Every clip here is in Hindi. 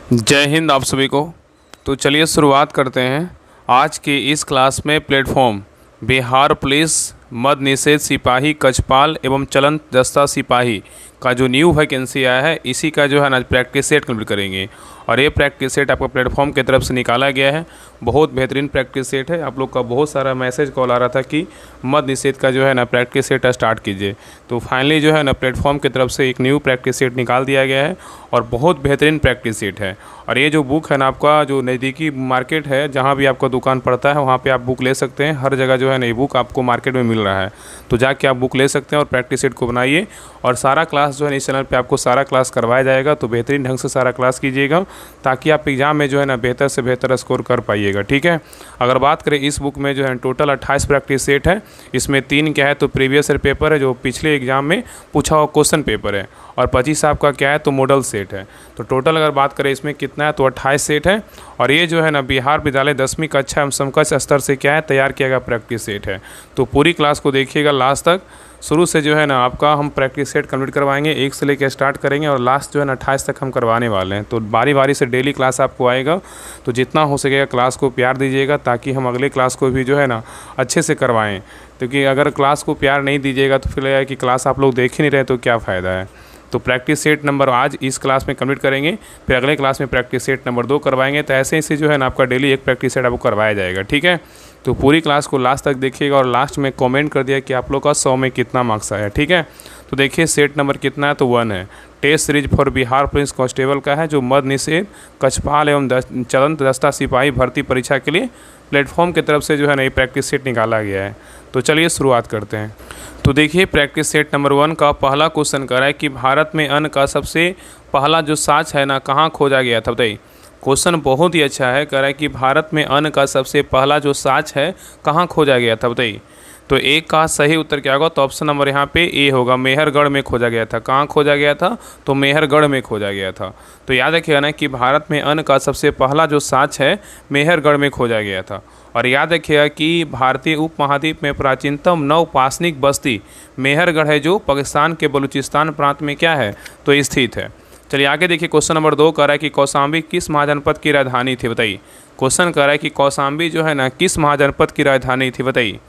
जय हिंद आप सभी को। तो चलिए शुरुआत करते हैं आज के इस क्लास में। प्लेटफॉर्म बिहार पुलिस मद्य निषेध सिपाही कक्षपाल एवं चलन दस्ता सिपाही का जो न्यू वैकेंसी आया है इसी का जो है ना प्रैक्टिस सेट कंप्लीट करेंगे। और ये प्रैक्टिस सेट आपका प्लेटफॉर्म की तरफ से निकाला गया है। बहुत बेहतरीन प्रैक्टिस सेट है। आप लोग का बहुत सारा मैसेज कॉल आ रहा था कि मद्य निषेध का जो है ना प्रैक्टिस सेट स्टार्ट कीजिए। तो फाइनली जो है ना प्लेटफॉर्म की तरफ से एक न्यू प्रैक्टिस सेट निकाल दिया गया है और बहुत बेहतरीन प्रैक्टिस सेट है। और ये जो बुक है ना आपका जो नज़दीकी मार्केट है जहाँ भी आपका दुकान पड़ता है वहाँ पे आप बुक ले सकते हैं। हर जगह जो है ना ये बुक आपको मार्केट में मिल रहा है, तो जाके आप बुक ले सकते हैं और प्रैक्टिस सेट को बनाइए। और सारा क्लास जो है इस चैनल पे आपको सारा क्लास करवाया जाएगा, तो बेहतरीन ढंग से सारा क्लास कीजिएगा ताकि आप एग्ज़ाम में जो है ना बेहतर से बेहतर स्कोर कर पाइएगा। ठीक है। अगर बात करें इस बुक में जो है टोटल 28 प्रैक्टिस सेट है। इसमें 3 क्या है तो प्रीवियस ईयर पेपर है जो पिछले एग्जाम में पूछा हुआ क्वेश्चन पेपर है, और 25 आपका क्या है तो मॉडल सेट है। तो टोटल अगर बात करें इसमें कितना है तो 28 सेट है। और ये जो है ना बिहार विद्यालय 10वीं कक्षा एवं समकक्ष स्तर से क्या है तैयार किया गया प्रैक्टिस सेट है। तो पूरी क्लास को देखिएगा लास्ट तक। शुरू से जो है ना आपका हम प्रैक्टिस सेट कंप्लीट करवाएंगे, 1 से लेकर स्टार्ट करेंगे और लास्ट जो है ना 28 तक हम करवाने वाले हैं। तो बारी बारी से डेली क्लास आपको आएगा, तो जितना हो सकेगा क्लास को प्यार दीजिएगा ताकि हम अगले क्लास को भी जो है ना अच्छे से करवाएं। क्योंकि अगर क्लास को प्यार नहीं दीजिएगा तो फिर लगेगा कि क्लास आप लोग देख ही नहीं रहे तो क्या फ़ायदा है। तो प्रैक्टिस सेट नंबर आज इस क्लास में कंप्लीट करेंगे, फिर अगले क्लास में प्रैक्टिस सेट नंबर 2 करवाएंगे। तो ऐसे ही जो है ना आपका डेली एक प्रैक्टिस सेट आपको करवाया जाएगा। ठीक है। तो पूरी क्लास को लास्ट तक देखिएगा और लास्ट में कमेंट कर दिया कि आप लोग का 100 में कितना मार्क्स आया। ठीक है। तो देखिए सेट नंबर कितना है तो 1 है। Test series for Bihar police constable का है जो मद्य निषेध कक्षपाल एवं चलन दस्ता सिपाही भर्ती परीक्षा के लिए प्लेटफॉर्म की तरफ से जो है ना ये प्रैक्टिस सेट निकाला गया है। तो चलिए शुरुआत करते हैं। तो देखिए प्रैक्टिस सेट नंबर 1 का पहला क्वेश्चन कर रहा है कि भारत में अन्न का सबसे पहला जो साच है ना कहाँ खोजा गया था बताइए। क्वेश्चन बहुत ही अच्छा है। कह रहा है कि भारत में अन्न का सबसे पहला जो साच है कहाँ खोजा गया था बताइए। तो एक का सही उत्तर क्या होगा तो ऑप्शन नंबर यहाँ पे ए होगा, मेहरगढ़ में खोजा गया था। कहाँ खोजा गया था तो मेहरगढ़ में खोजा गया था। तो याद रखिएगा ना कि भारत में अन्न का सबसे पहला जो साच है मेहरगढ़ में खोजा गया था। और याद रखिएगा कि भारतीय उपमहाद्वीप में प्राचीनतम नवपाषाणिक बस्ती मेहरगढ़ है जो पाकिस्तान के बलूचिस्तान प्रांत में क्या है तो स्थित है। चलिए आगे देखिए क्वेश्चन नंबर 2 कह रहा है कि कौशाम्बी किस महाजनपद की राजधानी थी बताइए। क्वेश्चन कह रहा है कि कौशाम्बी जो है ना किस महाजनपद की राजधानी थी बताइए।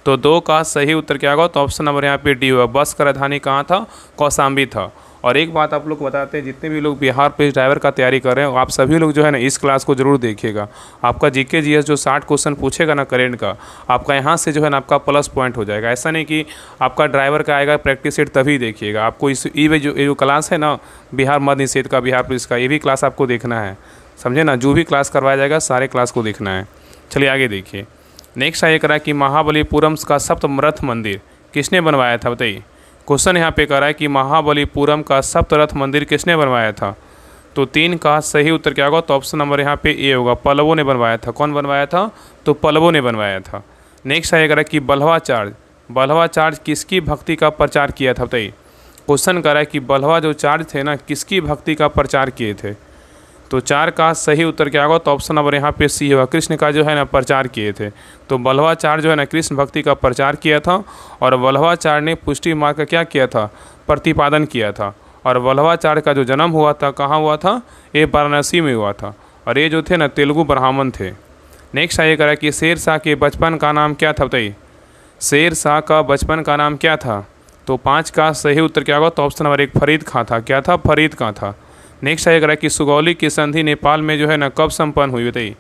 तो 2 का सही उत्तर क्या होगा तो ऑप्शन नंबर यहाँ पे डी होगा। बस का राजधानी कहाँ था कौशाम्बी था। और एक बात आप लोग बताते हैं जितने भी लोग बिहार पुलिस ड्राइवर का तैयारी कर रहे हैं आप सभी लोग जो है ना इस क्लास को जरूर देखिएगा। आपका जीके जीएस जो 60 क्वेश्चन पूछेगा ना करेंट का आपका यहाँ से जो है ना आपका प्लस पॉइंट हो जाएगा। ऐसा नहीं कि आपका ड्राइवर का आएगा प्रैक्टिस सेट तभी देखिएगा। आपको इस जो क्लास है ना बिहार मद्य निषेध का बिहार पुलिस का ये भी क्लास आपको देखना है, समझे ना। जो भी क्लास करवाया जाएगा सारे क्लास को देखना है। चलिए आगे देखिए। नेक्स्ट है करा कि महाबलीपुरम का सप्तरथ मंदिर किसने बनवाया था बताइए। क्वेश्चन यहाँ पे कह रहा है कि महाबलीपुरम का सप्तरथ मंदिर किसने बनवाया था। तो 3 का सही उत्तर क्या होगा तो ऑप्शन नंबर यहाँ पे ए होगा, पल्लवों ने बनवाया था। कौन बनवाया था तो पल्लवों ने बनवाया था। नेक्स्ट है कह रहा है कि बल्हवाचार्य किसकी भक्ति का प्रचार किया था बताइए। क्वेश्चन कह रहा है कि बल्हवा जो चार्ज थे ना किसकी भक्ति का प्रचार किए थे। तो 4 का सही उत्तर क्या होगा तो ऑप्शन नंबर यहाँ पे सी होगा, कृष्ण का जो है ना प्रचार किए थे। तो बल्हवाचार्य जो है ना कृष्ण भक्ति का प्रचार किया था। और बल्हवाचार्य ने पुष्टि मार्ग का क्या किया था प्रतिपादन किया था। और बल्हवाचार्य का जो जन्म हुआ था कहाँ हुआ था ये वाराणसी में हुआ था। और ये जो थे ना तेलुगु ब्राह्मण थे। नेक्स्ट आइए करा कि शेर शाह के बचपन का नाम क्या था बताइए। शेर शाह का बचपन का नाम क्या था। तो 5 का सही उत्तर क्या होगा तो ऑप्शन नंबर 1 फरीद खां था। क्या था फरीद खां था। नेक्स्ट है कह रहा है कि सुगौली की संधि नेपाल में जो है ना कब संपन्न हुई बताइए।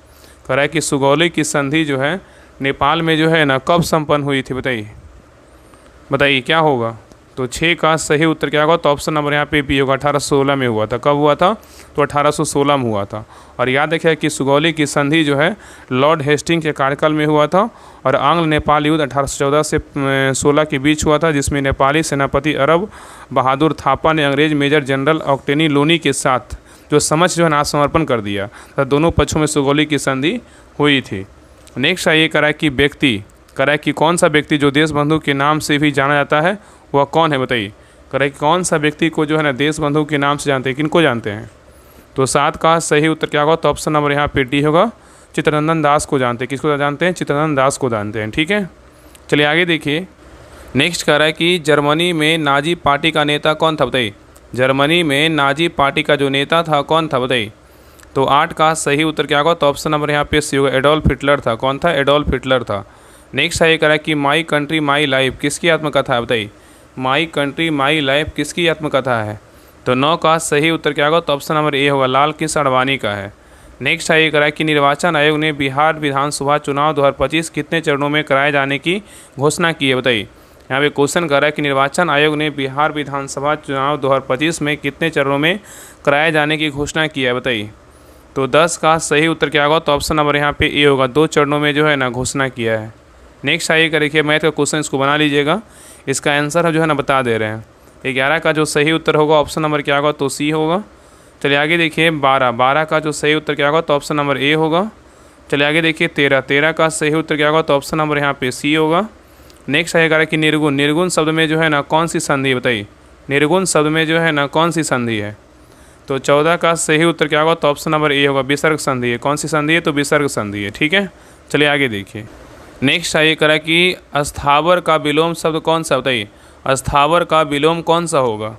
कह रहा है कि सुगौली की संधि जो है नेपाल में जो है ना कब संपन्न हुई थी बताइए क्या होगा। तो 6 का सही उत्तर क्या होगा तो ऑप्शन नंबर यहाँ पे बी होगा, 1816 में हुआ था। कब हुआ था तो 1816 में हुआ था। और याद रखिए कि सुगौली की संधि जो है लॉर्ड हेस्टिंग के कार्यकाल में हुआ था। और आंग्ल नेपाल युद्ध 1814 से 16 के बीच हुआ था, जिसमें नेपाली सेनापति अरब बहादुर थापा ने अंग्रेज मेजर जनरल ऑक्टेनी लोनी के साथ जो समझ जो है ना समर्पण कर दिया। तो दोनों पक्षों में सुगौली की संधि हुई थी। नेक्स्ट ये करा कि कि कौन सा व्यक्ति जो देशबंधु के नाम से भी जाना जाता है वह कौन है बताइए। कि कौन सा व्यक्ति को जो है ना देशबंधु के नाम से जानते हैं, किनको जानते हैं। तो 7 का सही उत्तर क्या होगा तो ऑप्शन नंबर यहाँ पे डी होगा, चित्तरंजन दास को जानते हैं। किसको जानते हैं चित्तरंजन दास को जानते हैं। ठीक है। चलिए आगे देखिए। नेक्स्ट कह रहा है कि जर्मनी में नाजी पार्टी का नेता कौन था बताइए। जर्मनी में नाजी पार्टी का जो नेता था कौन था बताइए। तो 8 का सही उत्तर क्या होगा? तो ऑप्शन नंबर यहाँ पे सी होगा, एडोल्फ हिटलर था। कौन था? एडोल्फ हिटलर था। नेक्स्ट है ये करा कि माई कंट्री माई लाइफ किसकी आत्मकथा है? बताइए, माई कंट्री माई लाइफ किसकी आत्मकथा है? तो 9 का सही उत्तर क्या होगा? तो ऑप्शन नंबर ए होगा, लाल कृष्ण आडवाणी का है। नेक्स्ट है ये करा कि निर्वाचन आयोग ने बिहार विधानसभा चुनाव 2025 कितने चरणों में कराए जाने की घोषणा की है? बताइए, यहाँ पे क्वेश्चन कर रहा है कि निर्वाचन आयोग ने बिहार विधानसभा चुनाव 2025 में कितने चरणों में कराए जाने की घोषणा की है? बताइए। तो 10 का सही उत्तर क्या होगा? तो ऑप्शन नंबर यहाँ पे ए होगा, 2 चरणों में जो है ना घोषणा किया है। नेक्स्ट आइए कर देखिए, मैथ का क्वेश्चन इसको बना लीजिएगा, इसका आंसर जो है ना बता दे रहे हैं। 11 का जो सही उत्तर होगा ऑप्शन नंबर क्या होगा? तो सी होगा। चलिए आगे देखिए, 12 का जो सही उत्तर क्या होगा? तो ऑप्शन नंबर ए होगा। चलिए आगे देखिए, 13 का सही उत्तर क्या होगा? तो ऑप्शन नंबर यहाँ पे सी होगा। नेक्स्ट आएगा कि निर्गुण शब्द में जो है ना कौन सी संधि? बताइए, निर्गुण शब्द में जो है ना कौन सी संधि है? तो 14 का सही उत्तर क्या होगा? तो ऑप्शन नंबर ए होगा, विसर्ग संधि है। कौन सी संधि है? तो विसर्ग संधि है। ठीक है, चलिए आगे देखिए। नेक्स्ट आइए करा कि अस्थावर का विलोम शब्द कौन सा? बताइए, अस्थावर का विलोम कौन सा होगा?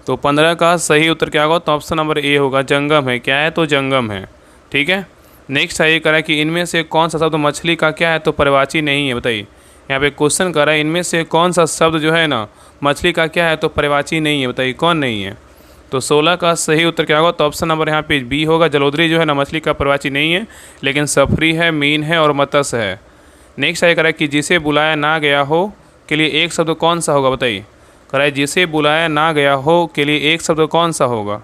तो 15 का सही उत्तर क्या होगा? तो ऑप्शन नंबर ए होगा, जंगम है। क्या है? तो जंगम है। ठीक है, नेक्स्ट आइए करा कि इनमें से कौन सा शब्द मछली का क्या है? तो पर्यायवाची नहीं है। बताइए, यहाँ पे क्वेश्चन कर रहा है इनमें से कौन सा शब्द जो है ना मछली का क्या है? तो पर्यायवाची नहीं है। बताइए कौन नहीं है? तो 16 का सही उत्तर क्या होगा? तो ऑप्शन नंबर यहाँ पे बी होगा, जलोदरी जो है ना मछली का पर्यायवाची नहीं है, लेकिन सफरी है, मीन है और मत्स्य है। नेक्स्ट आइए करा कि जिसे बुलाया ना गया हो के लिए एक शब्द कौन सा होगा? बताइए, कराए जिसे बुलाया ना गया हो के लिए एक शब्द कौन सा होगा?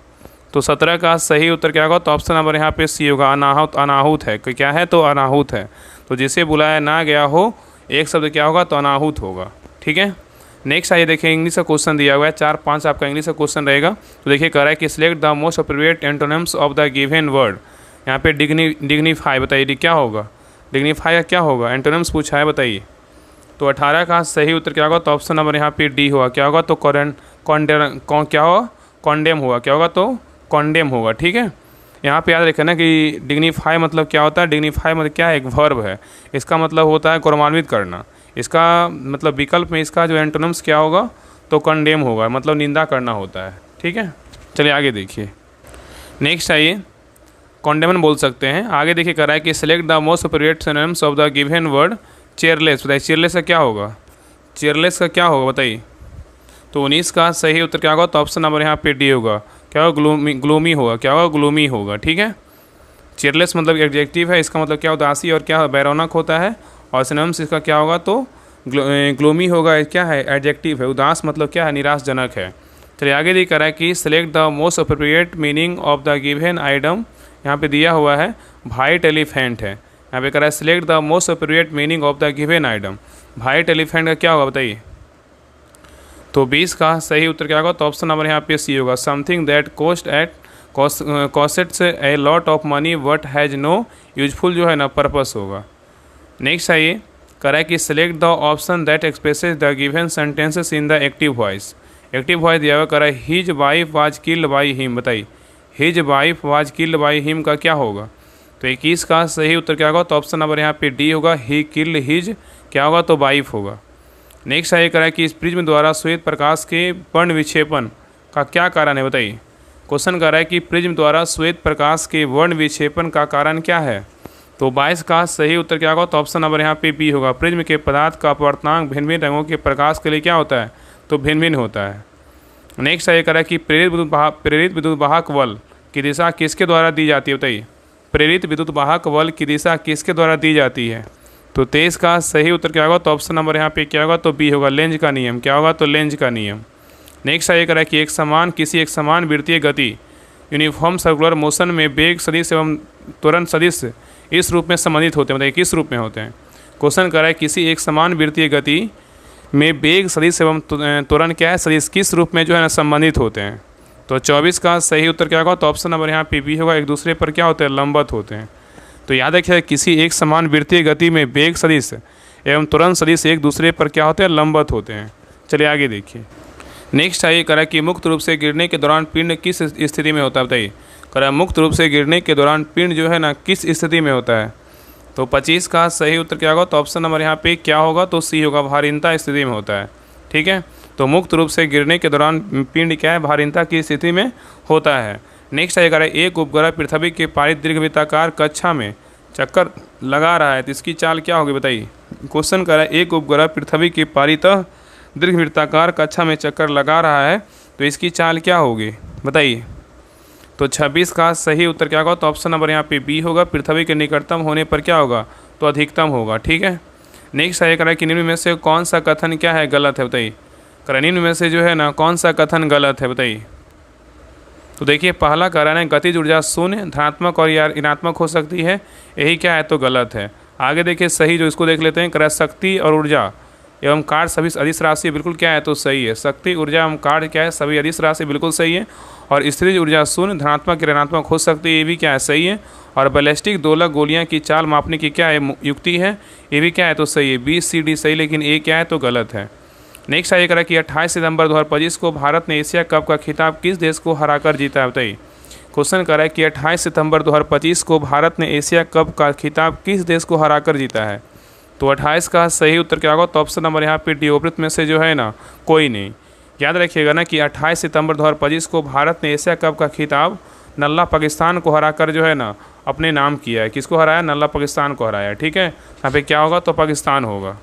तो 17 का सही उत्तर क्या होगा? तो ऑप्शन नंबर यहाँ पे सी होगा, अनाहुत। अनाहुत है। क्या है? तो अनाहुत है। तो जिसे बुलाया ना गया हो एक शब्द क्या होगा? तो अनाहुत होगा। ठीक है, नेक्स्ट आइए देखिए, इंग्लिश का क्वेश्चन दिया हुआ है, 4-5 आपका इंग्लिश का क्वेश्चन रहेगा। तो देखिए कह रहा है कि select the most appropriate antonyms of the given word. यहाँ पे डिग्निफाई, बताइए क्या होगा? डिग्निफाई का क्या होगा? एंटोनिम्स पूछा है, बताइए। तो 18 का सही उत्तर क्या होगा? तो ऑप्शन नंबर यहाँ पे डी होगा। क्या होगा? तो क्या होगा? कॉन्डेम होगा। क्या होगा? तो कॉन्डेम होगा। ठीक है, यहाँ पे याद रखें ना कि डिग्निफाई मतलब क्या होता है? डिग्निफाई मतलब क्या है? एक वर्ब है। इसका मतलब होता है गौरवान्वित करना। इसका मतलब विकल्प में इसका जो एंटोनिम्स क्या होगा? तो कंडेम होगा, मतलब निंदा करना होता है। ठीक है, चलिए आगे देखिए। नेक्स्ट आइए, कॉन्डेमन बोल सकते हैं। आगे देखिए कह रहा है कि select the most appropriate synonyms of the given word chairless. बताइए, चेयरलेस का क्या होगा? चेयरलेस का क्या होगा? बताइए। तो 19 का सही उत्तर क्या होगा? तो ऑप्शन नंबर यहाँ पे डी होगा। क्या होगा? ग्लूमी होगा। क्या होगा? ग्लूमी होगा। ठीक है, चेयरलेस मतलब एडजेक्टिव है, इसका मतलब क्या? उदासी और क्या बैरौनक होता है। और सिनोनिम्स इसका क्या होगा? तो ग्लूमी होगा। क्या है? एडजेक्टिव है। उदास मतलब क्या है? निराशजनक है। चलिए आगे ये कह रहा है कि select the most appropriate meaning of the given item. यहाँ पे दिया हुआ है वाइट एलिफेंट है। यहाँ पे कह रहा है select the most appropriate meaning of the given item. White elephant का क्या होगा? बताइए। तो 20 का सही उत्तर क्या होगा? तो ऑप्शन नंबर यहाँ पे सी होगा, something that costs a lot of money but has no useful जो है ना पर्पस होगा। नेक्स्ट आइए कह रहा है कि select the option that expresses the given sentences in the active voice. Active voice दिया हुआ कह रहा है his wife was killed by him. बताइए, his wife was killed by him का क्या होगा? तो 21 का सही उत्तर क्या होगा? तो ऑप्शन नंबर यहाँ पे डी होगा, ही किल्ड हिज क्या होगा? तो वाइफ होगा। नेक्स्ट आइए कह रहा है कि इस प्रिज्म द्वारा श्वेत प्रकाश के वर्ण विक्षेपण का क्या कारण है? बताइए, क्वेश्चन कर रहा है कि प्रिज्म द्वारा श्वेत प्रकाश के वर्ण विक्षेपण का कारण क्या है? तो 22 का सही उत्तर क्या होगा? तो ऑप्शन नंबर यहाँ पे बी होगा, प्रिज्म के पदार्थ का अपवर्तनांक भिन्न भिन्न रंगों के प्रकाश के लिए क्या होता है? तो भिन्न भिन्न होता है। नेक्स्ट आइए कह रहा है कि प्रेरित विद्युत वाहक बल की दिशा किसके द्वारा दी जाती है? बताइए, प्रेरित विद्युत वाहक बल की दिशा किसके द्वारा दी जाती है? तो 23 का सही उत्तर क्या होगा? तो ऑप्शन नंबर यहाँ पे क्या होगा? तो बी होगा, लेंज का नियम। क्या होगा? तो लेंज का नियम। नेक्स्ट आइए कह रहा है कि किसी एक समान वृत्तीय गति यूनिफॉर्म सर्कुलर मोशन में वेग सदिश एवं त्वरण सदिश इस रूप में संबंधित होते हैं। बताइए किस रूप में होते हैं? क्वेश्चन कर रहा है किसी एक समान वृत्तीय गति में वेग सदिश एवं त्वरण क्या है? सदिश किस रूप में जो है ना संबंधित होते हैं? तो 24 का सही उत्तर क्या होगा? तो ऑप्शन नंबर यहाँ पे बी होगा, एक दूसरे पर क्या होते हैं? लंबवत होते हैं। तो याद रखिए किसी एक समान वृत्तीय गति में वेग सदिश एवं त्वरण सदिश एक दूसरे पर क्या होते हैं? लंबवत होते हैं। चलिए आगे देखिए। नेक्स्ट आइए कह रहा है कि मुक्त रूप से गिरने के दौरान पिंड किस स्थिति में होता है? बताइए, कह रहा है मुक्त रूप से गिरने के दौरान पिंड जो है ना किस स्थिति में होता है? तो 25 का सही उत्तर क्या होगा? तो ऑप्शन नंबर यहाँ पे क्या होगा? तो सी होगा, भारीनता स्थिति में होता है। ठीक है, तो मुक्त रूप से गिरने के दौरान पिंड क्या है? भारीनता की स्थिति में होता है। नेक्स्ट आएगा एक उपग्रह पृथ्वी के पारित दीर्घवृत्ताकार कक्षा में चक्कर लगा रहा है तो इसकी चाल क्या होगी बताइए। क्वेश्चन कर रहा है एक उपग्रह पृथ्वी के पारित दीर्घवृत्ताकार कक्षा में चक्कर लगा रहा है तो इसकी चाल क्या होगी बताइए। तो 26 का सही उत्तर क्या होगा, तो ऑप्शन नंबर यहाँ पे बी होगा। पृथ्वी के निकटतम होने पर क्या होगा, तो अधिकतम होगा। ठीक है। नेक्स्ट है करा कि निम्न में से कौन सा कथन क्या है, गलत है बताइए। करा निम्न में से जो है ना कौन सा कथन गलत है बताइए। तो देखिए पहला कह रहा है गतिज ऊर्जा शून्य, धनात्मक और या ऋणात्मक हो सकती है, यही क्या है तो गलत है। आगे देखिए सही जो इसको देख लेते हैं, करा शक्ति और ऊर्जा एवं कार्य सभी अदिश राशि बिल्कुल क्या है तो सही है। शक्ति ऊर्जा एवं कार्य क्या है सभी अदिश राशि बिल्कुल सही है। और स्थितिज ऊर्जा शून्य, धनात्मक ऋणात्मक हो सकती है, ये भी क्या है सही है। और बैलिस्टिक दोलक गोलियां की चाल मापने की क्या है युक्ति है, ये भी क्या है तो सही है। बी सी डी सही, लेकिन ए क्या है तो गलत है। नेक्स्ट आइए करा कि 28 सितंबर 2025 को भारत ने एशिया कप का खिताब किस देश को हराकर जीता है बताइए। क्वेश्चन करा है कि 28 सितंबर 2025 को भारत ने एशिया कप का खिताब किस देश को हराकर जीता है। तो 28 का सही उत्तर क्या होगा, तो ऑप्शन नंबर यहाँ पे डी उपरोक्त में से जो है ना कोई नहीं। याद रखिएगा ना कि 28 सितंबर 2025 को भारत ने एशिया कप का खिताब नल्ला पाकिस्तान को हराकर जो है ना अपने नाम किया है। किसको हराया, नल्ला पाकिस्तान को हराया। ठीक है, यहाँ पे क्या होगा तो पाकिस्तान होगा।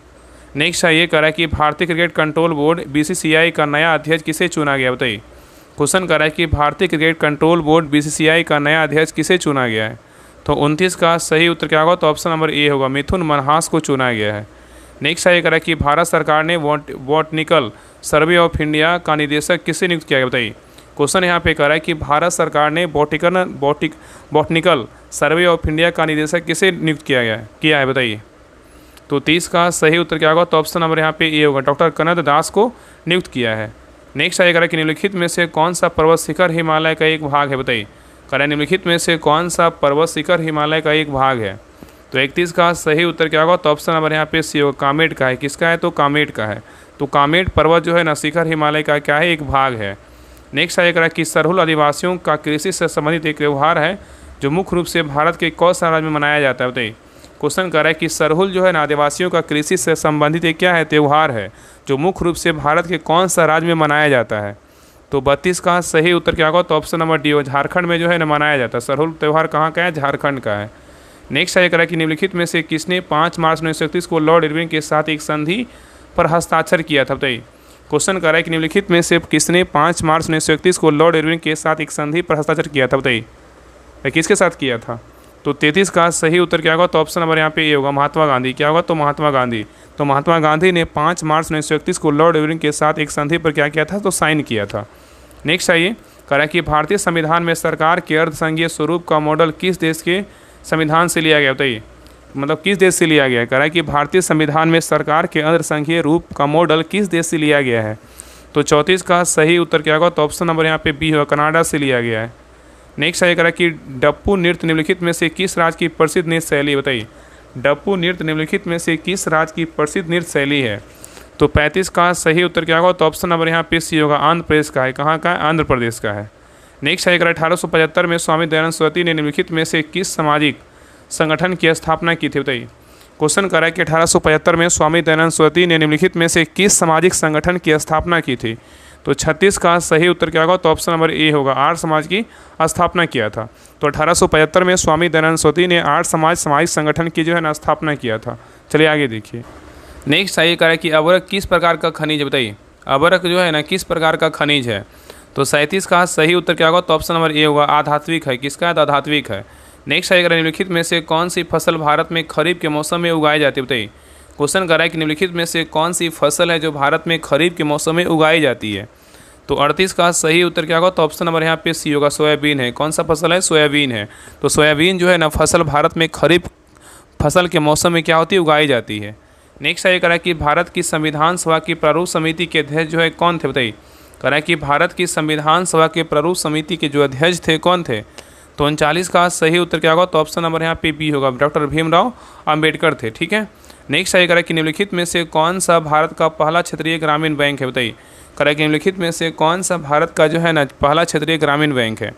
नेक्स्ट है ये करा कि भारतीय क्रिकेट कंट्रोल बोर्ड BCCI का नया अध्यक्ष किसे चुना गया बताइए। क्वेश्चन करा है कि भारतीय क्रिकेट कंट्रोल बोर्ड BCCI का नया अध्यक्ष किसे चुना गया है। तो 29 का सही उत्तर क्या होगा, तो ऑप्शन नंबर ए होगा, मिथुन मनहास को चुना गया है। नेक्स्ट है करा कि भारत सरकार ने बॉटनिकल सर्वे ऑफ इंडिया का निदेशक किसे नियुक्त किया गया बताइए। क्वेश्चन यहाँ पे करा है कि भारत सरकार ने बॉटनिकल सर्वे ऑफ इंडिया का निदेशक किसे नियुक्त किया है बताइए। तो 30 का सही उत्तर क्या होगा, तो ऑप्शन नंबर यहाँ पे ए होगा, डॉक्टर कनद दास को नियुक्त किया है। नेक्स्ट आएगा कि निम्नलिखित में से कौन सा पर्वत शिखर हिमालय का एक भाग है बताइए। करें निम्नलिखित में से कौन सा पर्वत शिखर हिमालय का एक भाग है। तो 31 का सही उत्तर क्या होगा, तो ऑप्शन नंबर यहाँ पे सी होगा, कामेट का है। किसका है तो कामेट का है। तो कामेट पर्वत जो है ना शिखर हिमालय का क्या है एक भाग है। नेक्स्ट आएगा कि सरहुल आदिवासियों का कृषि से संबंधित एक त्यौहार है जो मुख्य रूप से भारत के कौन सा राज्य में मनाया जाता है बताइए। क्वेश्चन कर रहा है कि सरहुल जो है ना आदिवासियों का कृषि से संबंधित एक क्या है त्यौहार है जो मुख्य रूप से भारत के कौन सा राज्य में मनाया जाता है। तो 32 का सही उत्तर क्या होगा, तो ऑप्शन नंबर डी हो, झारखंड में जो है ना मनाया जाता है। सरहुल त्यौहार कहाँ का है, झारखंड का है। नेक्स्ट है करा कि निम्नलिखित में से किसने 5 मार्च 1931 को लॉर्ड इरविन के साथ एक संधि पर हस्ताक्षर किया था बताइए। क्वेश्चन कर रहा है कि निम्नलिखित में से किसने 5 मार्च 1931 को लॉर्ड इरविन के साथ एक संधि पर हस्ताक्षर किया था बताइए, किसके साथ किया था। तो 33 का सही उत्तर क्या होगा, तो ऑप्शन नंबर यहाँ पे ये होगा, महात्मा गांधी। क्या होगा तो महात्मा गांधी। तो महात्मा गांधी ने 5 मार्च 1931 को लॉर्ड इरविन के साथ एक संधि पर क्या किया था तो साइन किया था। नेक्स्ट आइए करा कि भारतीय संविधान में सरकार के अर्धसंघीय स्वरूप का मॉडल किस देश के संविधान से लिया गया बताइए। मतलब किस देश से लिया गया है, करा कि भारतीय संविधान में सरकार के अर्धसंघीय रूप का मॉडल किस देश से लिया गया है। तो 34 का सही उत्तर क्या होगा, तो ऑप्शन नंबर यहाँ पे बी होगा, कनाडा से लिया गया है। नेक्स्ट आएगा कि डप्पू नृत्य निम्नलिखित में से किस राज्य की प्रसिद्ध नृत्य शैली बताइए। डप्पू नृत्य निम्नलिखित में से किस राज्य की प्रसिद्ध नृत्य शैली है। तो 35 का सही उत्तर क्या होगा, तो ऑप्शन नंबर यहाँ पे सी होगा, आंध्र प्रदेश का है। कहाँ का है, आंध्र प्रदेश का है। नेक्स्ट आएगा 1875 में स्वामी दयानंद सरस्वती ने निम्नलिखित में से किस सामाजिक संगठन की स्थापना की थी बताइए। क्वेश्चन कर रहा है कि 1875 में स्वामी दयानंद सरस्वती ने निम्नलिखित में से किस सामाजिक संगठन की स्थापना की थी। तो 36 का सही उत्तर क्या होगा, तो ऑप्शन नंबर ए होगा, आर्य समाज की स्थापना किया था। तो 1875 में स्वामी दयानंद सरस्वती ने आर्य सामाजिक संगठन की जो है ना स्थापना किया था। चलिए आगे देखिए। नेक्स्ट आइए करें कि अबरक किस प्रकार का खनिज बताइए। अबरक जो है ना किस प्रकार का खनिज है। तो 37 का सही उत्तर क्या होगा, तो ऑप्शन नंबर ए होगा, आधात्विक है। किसका है तो आधात्विक है। नेक्स्ट आइए निम्नलिखित में से कौन सी फसल भारत में खरीफ के मौसम में उगाई जाती है बताइए। क्वेश्चन कर रहा है कि निम्नलिखित में से कौन सी फसल है जो भारत में खरीफ के मौसम में उगाई जाती है। तो 38 का सही उत्तर क्या होगा, तो ऑप्शन नंबर यहाँ पे सी होगा, सोयाबीन है। कौन सा फसल है, सोयाबीन है। तो सोयाबीन जो है ना फसल भारत में खरीफ फसल के मौसम में क्या होती है उगाई जाती है। नेक्स्ट आइए करा कि भारत की संविधान सभा की प्रारूप समिति के अध्यक्ष जो है कौन थे बताइए। करा कि भारत की संविधान सभा के प्रारूप समिति के जो अध्यक्ष थे कौन थे। तो 39 का सही उत्तर क्या होगा, तो ऑप्शन नंबर यहाँ पे बी होगा, डॉक्टर भीमराव अंबेडकर थे। ठीक है। नेक्स्ट आइए करा कि निम्नलिखित में से कौन सा भारत का पहला क्षेत्रीय ग्रामीण बैंक है बताइए। करा कि निम्नलिखित में से कौन सा भारत का जो है ना पहला क्षेत्रीय ग्रामीण बैंक है।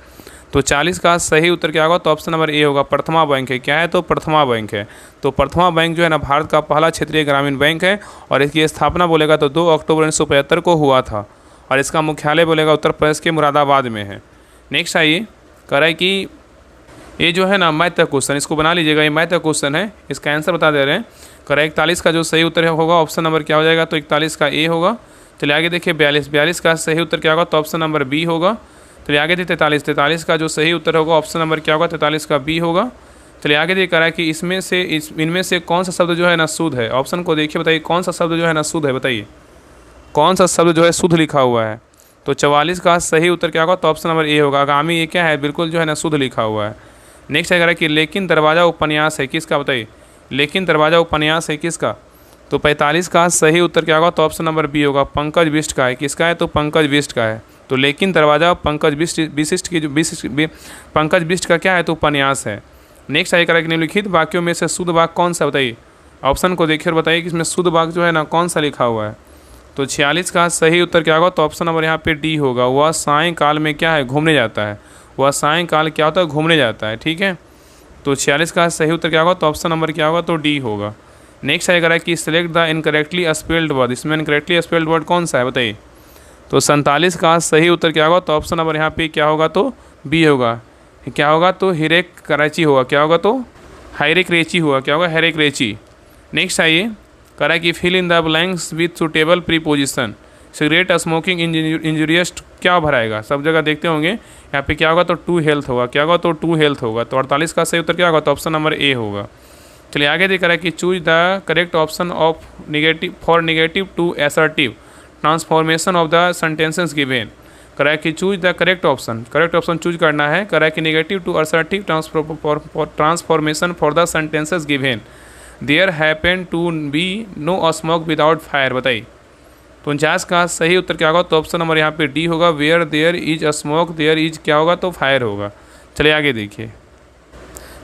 तो 40 का सही उत्तर क्या होगा, तो ऑप्शन नंबर ए होगा, प्रथमा बैंक है। क्या है तो प्रथमा बैंक है। तो प्रथमा बैंक जो है ना भारत का पहला क्षेत्रीय ग्रामीण बैंक है और इसकी स्थापना बोलेगा तो 2 अक्टूबर 1975 को हुआ था और इसका मुख्यालय बोलेगा उत्तर प्रदेश के मुरादाबाद में है। नेक्स्ट आइए कह रहा है कि ये जो है ना मैथ का क्वेश्चन, इसको बना लीजिएगा, ये मैथ का क्वेश्चन है, इसका आंसर बता दे रहे हैं। कह रहा है 41 का जो सही उत्तर होगा ऑप्शन नंबर क्या हो जाएगा, तो 41 का ए होगा। चलिए आगे देखिए 42 का सही उत्तर क्या होगा, तो ऑप्शन नंबर बी होगा। चलिए आगे देखिए 43 का जो सही उत्तर होगा ऑप्शन नंबर क्या होगा, 43 का बी होगा। चलिए आगे देखिए कह रहा है कि इनमें से कौन सा शब्द जो है ना शुद्ध है। ऑप्शन को देखिए, बताइए कौन सा शब्द जो है ना शुद्ध है, बताइए कौन सा शब्द जो है शुद्ध लिखा हुआ है। तो 44 का सही उत्तर क्या होगा, तो ऑप्शन नंबर ए होगा। आगामी ये क्या है, बिल्कुल जो है ना शुद्ध लिखा हुआ है। नेक्स्ट है कह रहा है कि लेकिन दरवाज़ा उपन्यास है किसका, बताइए लेकिन दरवाज़ा उपन्यास है किसका। तो 45 का सही उत्तर क्या होगा, तो ऑप्शन नंबर बी होगा, पंकज बिष्ट का है। किसका है, तो पंकज बिष्ट का है। तो लेकिन दरवाज़ा पंकज बिष्ट का क्या है, तो उपन्यास है। नेक्स्ट है कह रहा है कि निम्नलिखित वाक्यों में से शुद्ध वाक्य कौन सा, बताइए ऑप्शन को देखिए और बताइए कि इसमें शुद्ध वाक्य जो है ना कौन सा लिखा हुआ है। तो 46 का सही उत्तर क्या होगा, तो ऑप्शन नंबर यहाँ पे डी होगा। वह सायंकाल में क्या है, घूमने जाता है। वह सायंकाल क्या होता है, घूमने जाता है। ठीक है, तो 46 का सही उत्तर क्या होगा, तो ऑप्शन नंबर क्या होगा, तो डी होगा। नेक्स्ट है कह रहा है कि select the incorrectly spelled word. इसमें इनकरेक्टली स्पेल्ड वर्ड कौन सा है, बताइए। तो 47 का सही उत्तर क्या होगा, तो ऑप्शन नंबर यहाँ पे क्या होगा, तो बी होगा। क्या होगा, तो हिरेक कराची होगा। क्या होगा, तो हायरेक रेची होगा। क्या होगा, हैरेक रेची। नेक्स्ट आइए कह रहा है कि fill in the blanks with suitable preposition. Cigarette smoking injurious क्या भराएगा, सब जगह देखते होंगे। यहाँ पे क्या होगा, तो टू हेल्थ होगा। क्या होगा, तो टू हेल्थ होगा। तो 48 का सही उत्तर क्या होगा, तो ऑप्शन नंबर ए होगा। चलिए आगे देख रहा है कि choose the correct option of negative to assertive transformation of the sentences given. कह रहा है कि choose the correct option choose करना है। कह रहा है कि negative to assertive transformation for the sentences given. There happen to be no smoke without fire. बताइए तो 49 का सही उत्तर क्या होगा, तो ऑप्शन नंबर यहाँ पे डी होगा। Where there is a smoke there is क्या होगा, तो फायर होगा। चलिए आगे देखिए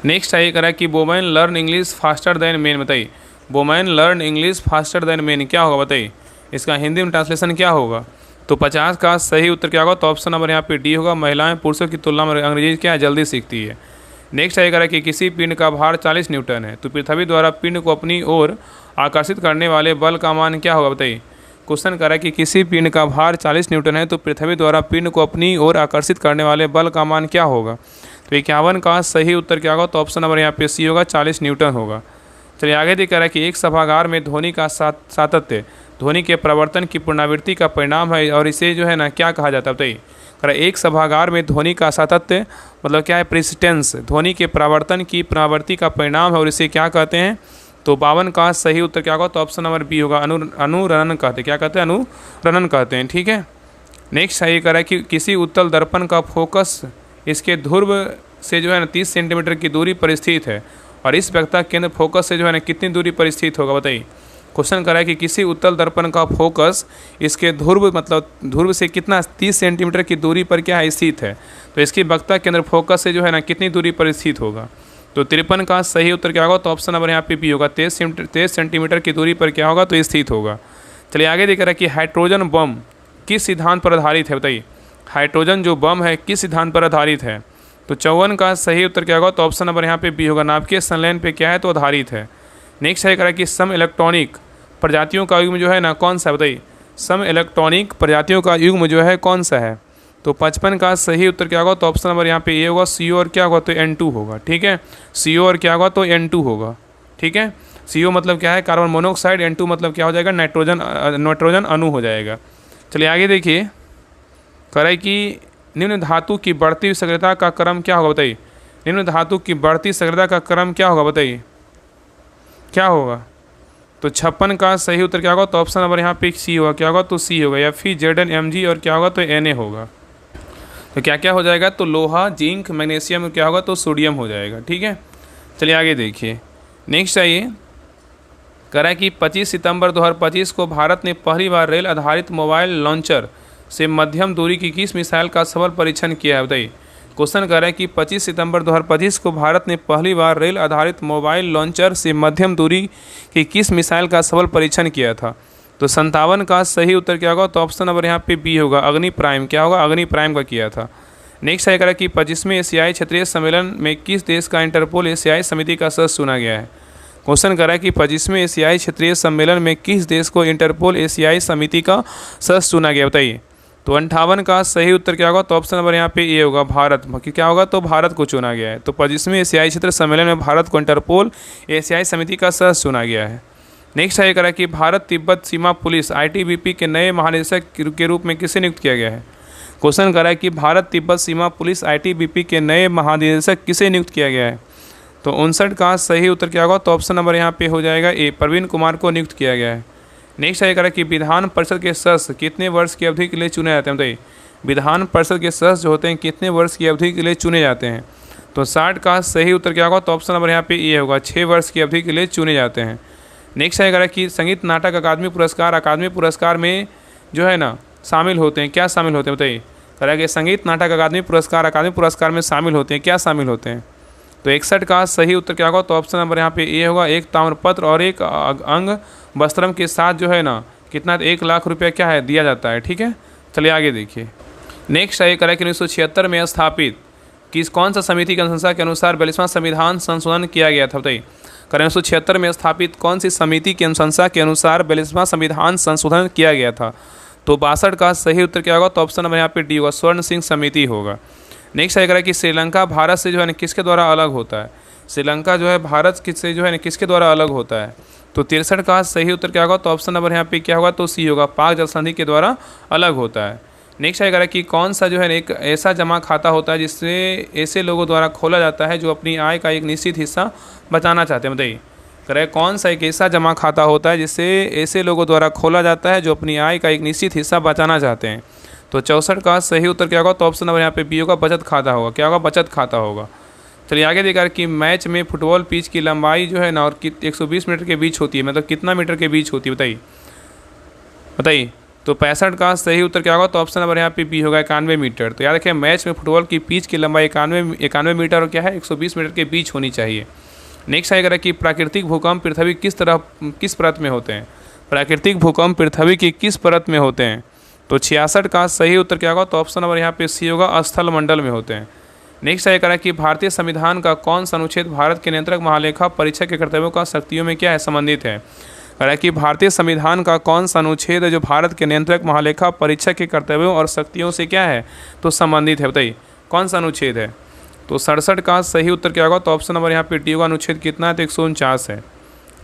नेक्स्ट आइए करा कि women learn English faster than men. बताइए women learn English faster than men क्या होगा, बताइए इसका हिंदी में ट्रांसलेशन क्या होगा। तो 50 का सही उत्तर क्या होगा, तो ऑप्शन नंबर यहाँ पे डी होगा। महिलाएं पुरुषों की तुलना में अंग्रेजी क्या जल्दी सीखती है। नेक्स्ट आइए करा कि किसी पिंड का भार 40 न्यूटन है तो पृथ्वी द्वारा पिंड को अपनी ओर आकर्षित करने वाले बल का मान क्या होगा। बताइए क्वेश्चन करा कि किसी पिंड का भार 40 न्यूटन है तो पृथ्वी द्वारा पिंड को अपनी ओर आकर्षित करने वाले बल का मान क्या होगा। तो 51 का सही उत्तर क्या होगा, तो ऑप्शन नंबर यहाँ पे सी होगा, 40 न्यूटन होगा। चलिए आगे देख रहा है कि एक सभागार में ध्वनि का सातत्य ध्वनि के प्रवर्तन की पुनरावृत्ति का परिणाम है और इसे जो है ना क्या कहा जाता है। बताइए एक सभागार में ध्वनि का सातत्य मतलब क्या है, प्रेसिस्टेंस ध्वनि के प्रवर्तन की पुनरावृत्ति का परिणाम है और इसे क्या कहते हैं। तो 52 का सही उत्तर क्या होगा, तो ऑप्शन नंबर बी होगा, अनुरणन कहते हैं। क्या कहते हैं, अनुरणन कहते हैं। ठीक है नेक्स्ट सही करा कि किसी उत्तल दर्पण का फोकस इसके ध्रुव से जो है ना 30 सेंटीमीटर की दूरी पर स्थित है और इस वक्ता केंद्र फोकस से जो है ना कितनी दूरी पर स्थित होगा। बताइए क्वेश्चन करा है कि किसी उत्तल दर्पण का फोकस इसके ध्रुव मतलब ध्रुव से कितना 30 सेंटीमीटर की दूरी पर क्या है स्थित है तो इसकी वक्ता केंद्र फोकस से जो है ना कितनी दूरी पर स्थित होगा। तो 53 का सही उत्तर क्या होगा, तो ऑप्शन नंबर यहाँ पे बी होगा, 23 सेंटीमीटर की दूरी पर क्या होगा, तो स्थित होगा। चलिए आगे देख रहा है कि हाइड्रोजन बम किस सिद्धांत पर आधारित है। बताइए हाइड्रोजन जो बम है किस सिद्धांत पर आधारित है। तो 54 का सही उत्तर क्या होगा, तो ऑप्शन नंबर यहाँ पे बी होगा, नाभिकीय संलयन पे क्या है, तो आधारित है। नेक्स्ट है कह रहा है कि सम इलेक्ट्रॉनिक प्रजातियों का युग्म जो है ना कौन सा है। बताइए सम इलेक्ट्रॉनिक प्रजातियों का युग्म जो है कौन सा है। तो 55 का सही उत्तर क्या होगा, तो ऑप्शन नंबर यहाँ पे ए होगा, CO और क्या होगा, तो N2 होगा। ठीक है CO और क्या होगा, तो N2 होगा। ठीक है CO मतलब क्या है, कार्बन मोनोऑक्साइड, N2 मतलब क्या हो जाएगा, नाइट्रोजन अणु हो जाएगा। चलिए आगे देखिए कह रहा है कि निम्न धातु की बढ़ती सक्रियता का क्रम क्या होगा। बताइए निम्न धातु की बढ़ती सक्रियता का क्रम क्या होगा, बताइए क्या होगा। तो 56 का सही उत्तर क्या होगा, तो ऑप्शन नंबर यहाँ पे सी होगा। क्या होगा, तो सी होगा, या फिर ZnMg और क्या होगा, तो Na होगा। तो क्या क्या हो जाएगा, तो लोहा, जिंक, मैग्नीशियम क्या होगा, तो सोडियम हो जाएगा। ठीक है चलिए आगे देखिए नेक्स्ट आइए कह रहा है कि 25 सितंबर 2025 को भारत ने पहली बार रेल आधारित मोबाइल लॉन्चर से मध्यम दूरी की किस मिसाइल का सफल परीक्षण किया है। बताइए क्वेश्चन कर रहा है कि 25 सितंबर 2025 को भारत ने पहली बार रेल आधारित मोबाइल लॉन्चर से मध्यम दूरी की किस मिसाइल का सफल परीक्षण किया था। तो 57 का सही उत्तर क्या होगा, तो ऑप्शन नंबर यहाँ पे बी होगा, अग्नि प्राइम। क्या होगा, अग्नि प्राइम का किया था। नेक्स्ट है कह रहा है कि 25वें एशियाई क्षेत्रीय सम्मेलन में किस देश का इंटरपोल एशियाई समिति का सदस्य चुना गया है। क्वेश्चन कर रहा है कि 25वें एशियाई क्षेत्रीय सम्मेलन में किस देश को इंटरपोल एशियाई समिति का सदस्य चुना गया। बताइए तो 58 का सही उत्तर क्या होगा? तो ऑप्शन नंबर यहाँ पे ए होगा, भारत। क्या होगा? तो भारत को चुना गया है। तो 25वें एशियाई क्षेत्र सम्मेलन में भारत को इंटरपोल एशियाई समिति का सदस्य चुना गया है। नेक्स्ट है करा कि भारत तिब्बत सीमा पुलिस ITBP के नए महानिदेशक के रूप में किसे नियुक्त किया गया है? क्वेश्चन करा कि भारत तिब्बत सीमा पुलिस ITBP के नए महानिदेशक किसे नियुक्त किया गया है? तो 59 का सही उत्तर क्या होगा? तो ऑप्शन नंबर यहाँ पे हो जाएगा ए, प्रवीण कुमार को नियुक्त किया गया है। नेक्स्ट है करा कि विधान परिषद के सदस्य कितने वर्ष की अवधि के लिए चुने जाते हैं? बताइए, विधान परिषद के सदस्य जो होते हैं कितने वर्ष की अवधि के लिए चुने जाते हैं? तो 60 का सही उत्तर क्या होगा? तो ऑप्शन नंबर यहाँ पे ए होगा, 6 वर्ष की अवधि के लिए चुने जाते हैं। नेक्स्ट है करा कि संगीत नाटक अकादमी पुरस्कार में जो है ना शामिल होते हैं, क्या शामिल होते हैं? बताइए, करा कि संगीत नाटक अकादमी पुरस्कार में शामिल होते हैं, क्या शामिल होते हैं? तो 61 का सही उत्तर क्या होगा? तो ऑप्शन नंबर यहाँ पे ए होगा, एक ताम्रपत्र और एक अंग वस्त्रम के साथ जो है ना कितना 1 लाख रुपया क्या है दिया जाता है। ठीक है, चलिए आगे देखिए। नेक्स्ट है करें कि 1976 में स्थापित कौन सा समिति की अनुशंसा के अनुसार 42वां संविधान संशोधन किया गया था? बताइए, करें 1976 में स्थापित कौन सी समिति की अनुशंसा के अनुसार 42वां संविधान संशोधन किया गया था? तो 62 का सही उत्तर क्या होगा? तो ऑप्शन नंबर यहाँ पे डी होगा, स्वर्ण सिंह समिति होगा। नेक्स्ट है कि श्रीलंका भारत से जो है ना किसके द्वारा अलग होता है? श्रीलंका जो है भारत से जो है ना किसके द्वारा अलग होता है? तो 63 का सही उत्तर क्या होगा? तो ऑप्शन नंबर यहाँ पे क्या होगा? तो सी होगा, पाक जल संधि के द्वारा अलग होता है। नेक्स्ट है कि कौन सा जो है एक ऐसा जमा खाता होता है जिससे ऐसे लोगों द्वारा खोला जाता है जो अपनी आय का एक निश्चित हिस्सा बचाना चाहते हैं? बताइए, करें कौन सा एक ऐसा जमा खाता होता है जिससे ऐसे लोगों द्वारा खोला जाता है जो अपनी आय का एक निश्चित हिस्सा बचाना चाहते हैं? तो 64 का सही उत्तर क्या होगा? तो ऑप्शन नंबर यहाँ पे बी होगा, बचत खाता होगा। क्या होगा? बचत खाता होगा। चलिए आगे देखा कि मैच में फुटबॉल पिच की लंबाई जो है ना और 120 मीटर के बीच होती है, मतलब कितना मीटर के बीच होती है? बताइए। तो 65 का सही उत्तर क्या होगा? तो ऑप्शन नंबर यहाँ पे बी होगा, 91 मीटर। तो याद रखिए, मैच में फुटबॉल की पिच की लंबाई 91 मीटर और क्या है 120 मीटर के बीच होनी चाहिए। नेक्स्ट आएगा कि प्राकृतिक भूकंप पृथ्वी किस परत में होते हैं? प्राकृतिक भूकंप पृथ्वी की किस परत में होते हैं? तो 66 का सही उत्तर क्या होगा? तो ऑप्शन नंबर यहाँ पे सी होगा, स्थल मंडल में होते हैं। नेक्स्ट है करा कि भारतीय संविधान का कौन सा अनुच्छेद भारत के नियंत्रक महालेखा परीक्षक के कर्तव्यों का शक्तियों में क्या है संबंधित है? करा कि भारतीय संविधान का कौन सा अनुच्छेद है जो भारत के नियंत्रक महालेखा परीक्षक के कर्तव्यों और शक्तियों से क्या है तो संबंधित है? बताइए, कौन सा अनुच्छेद है? तो 67 का सही उत्तर क्या होगा? तो ऑप्शन नंबर यहाँ पे डी होगा, अनुच्छेद कितना है? तो 149 है।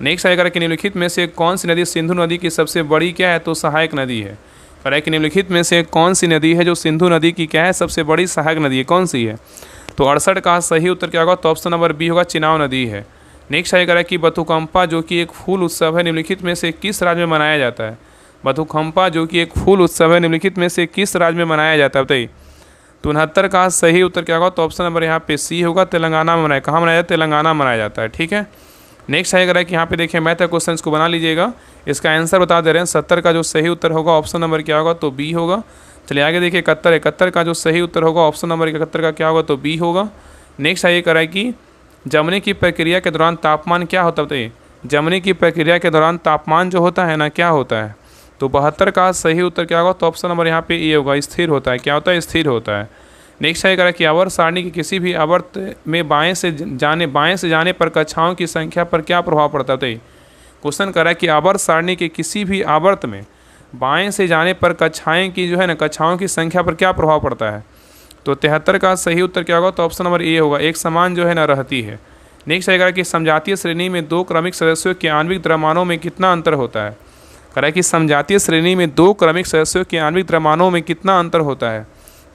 नेक्स्ट है करा कि निम्नलिखित में से कौन सी नदी सिंधु नदी की सबसे बड़ी क्या है तो सहायक नदी है? करा कि निम्नलिखित में से कौन सी नदी है जो सिंधु नदी की क्या है सबसे बड़ी सहायक नदी है, कौन सी है? तो 68 का सही उत्तर क्या होगा? तो ऑप्शन नंबर बी होगा, चिनाब नदी है। नेक्स्ट है करा कि बथुकंपा जो कि एक फूल उत्सव है निम्नलिखित में से किस राज्य में मनाया जाता है? बथुकंपा जो कि एक फूल उत्सव है निम्नलिखित में से किस राज्य में मनाया जाता है? बताइए। तो 69 का सही उत्तर क्या होगा? तो ऑप्शन नंबर यहाँ पे सी होगा, तेलंगाना में मनाया। कहाँ मनाया जाता है? तेलंगाना मनाया जाता है। ठीक है, नेक्स्ट है करा कि यहाँ पे देखिए मैथ क्वेश्चन को बना लीजिएगा, इसका आंसर बता दे रहे हैं। 70 का जो सही उत्तर होगा ऑप्शन नंबर क्या होगा? तो बी होगा। चलिए आगे देखिए 71 का जो सही उत्तर होगा ऑप्शन नंबर 71 का क्या होगा? तो बी होगा। नेक्स्ट है ये करा कि जमने की प्रक्रिया के दौरान तापमान क्या होता है? बताइए, जमने की प्रक्रिया के दौरान तापमान जो होता है ना क्या होता है? तो 72 का सही उत्तर क्या होगा? तो ऑप्शन नंबर यहाँ पे ए होगा, स्थिर होता है। क्या होता है? स्थिर होता है। नेक्स्ट है करा कि आवर्त सारणी की किसी भी आवर्त में बाएं से जाने पर कक्षाओं की संख्या पर क्या प्रभाव पड़ता है? क्वेश्चन करा कि आवर्त सारणी के किसी भी आवर्त में बाएं से जाने पर कक्षाएं की जो है ना कक्षाओं की संख्या पर क्या प्रभाव पड़ता है? तो 73 का सही उत्तर क्या होगा? तो ऑप्शन नंबर ए होगा, एक समान जो है ना रहती है। नेक्स्ट है कि समजातीय श्रेणी में 2 क्रमिक सदस्यों के आणविक द्रव्यमानों में कितना अंतर होता है? करा कि समजातीय श्रेणी में 2 क्रमिक सदस्यों के आणविक द्रव्यमानों में कितना अंतर होता है?